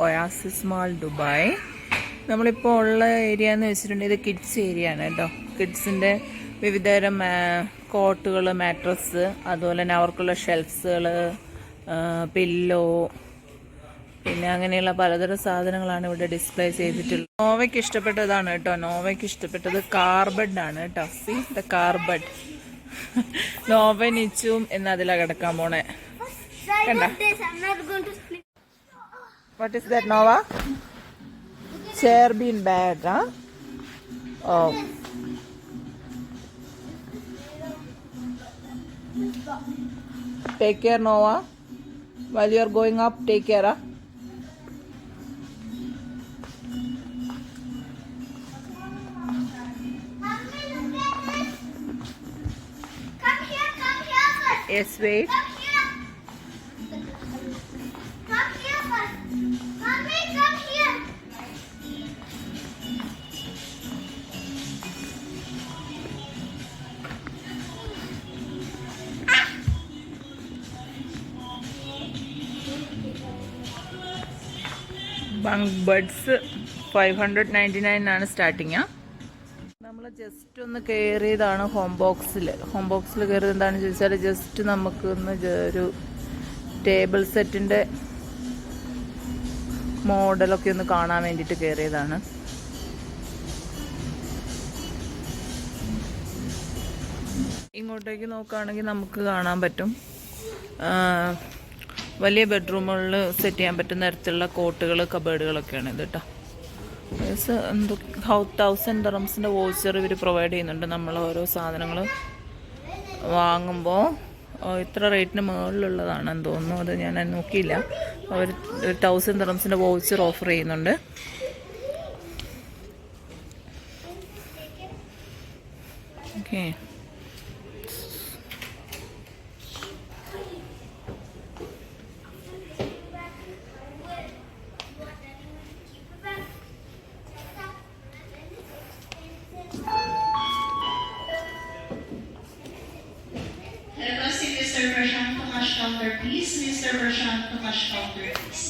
Oasis mall Dubai. നമ്മളിപ്പോൾ ഉള്ള area എന്ന് വെച്ചിട്ടുണ്ടെങ്കിൽ ഇത് കിഡ്സ് ഏരിയ ആണ് കേട്ടോ. കിഡ്സിൻ്റെ വിവിധതരം കോട്ടുകൾ, മാട്രസ്, അതുപോലെ തന്നെ അവർക്കുള്ള ഷെൽഫ്സുകൾ, പില്ലോ, പിന്നെ അങ്ങനെയുള്ള പലതരം സാധനങ്ങളാണ് ഇവിടെ ഡിസ്പ്ലേ ചെയ്തിട്ടുള്ളത്. നോവയ്ക്ക് ഇഷ്ടപ്പെട്ടതാണ് കേട്ടോ. നോവയ്ക്ക് ഇഷ്ടപ്പെട്ടത് കാർബഡ് ആണ് കേട്ടോ. See the car bed. നോവ നിച്ചും എന്നതിലാ കിടക്കാൻ പോണേ. കണ്ട. What is that Nova? Chair bean bag. Oh, take care Nova, while you are going up, take care. Come here, first. Yes, wait. Come here first. Mommy, come here. Bunk beds 599 ആണ് starting. നമ്മൾ just ഒന്ന് കയറിയതാണ് home ബോക്സിൽ. Home ബോക്സിൽ കയറിയത് എന്താണെന്ന് ചോദിച്ചാൽ just നമുക്കൊന്ന് ഒരു ടേബിൾ സെറ്റിൻ്റെ മോഡലൊക്കെ ഒന്ന് കാണാൻ വേണ്ടിയിട്ട് കയറിയതാണ്. ഇങ്ങോട്ടേക്ക് നോക്കുകയാണെങ്കിൽ നമുക്ക് കാണാൻ പറ്റും വലിയ ബെഡ്റൂമുകളിൽ സെറ്റ് ചെയ്യാൻ പറ്റുന്ന തരത്തിലുള്ള കോട്ടുകൾ, കബേർഡുകളൊക്കെയാണ് ഇത് കേട്ടോ. എന്തോ 1000 ദിർഹംസിൻ്റെ വോച്ചർ ഇവർ പ്രൊവൈഡ് ചെയ്യുന്നുണ്ട്. നമ്മൾ ഓരോ സാധനങ്ങൾ വാങ്ങുമ്പോൾ ഇത്ര റേറ്റിന് മുകളിലുള്ളതാണെന്ന് തോന്നുന്നു. അത് ഞാൻ നോക്കിയില്ല. അവർ 1000 ദിർഹംസിൻ്റെ വോച്ചർ ഓഫർ ചെയ്യുന്നുണ്ട്. Okay, Requesting Mr. Prashant to cash counter, please. Mr. Prashant to cash counter, please.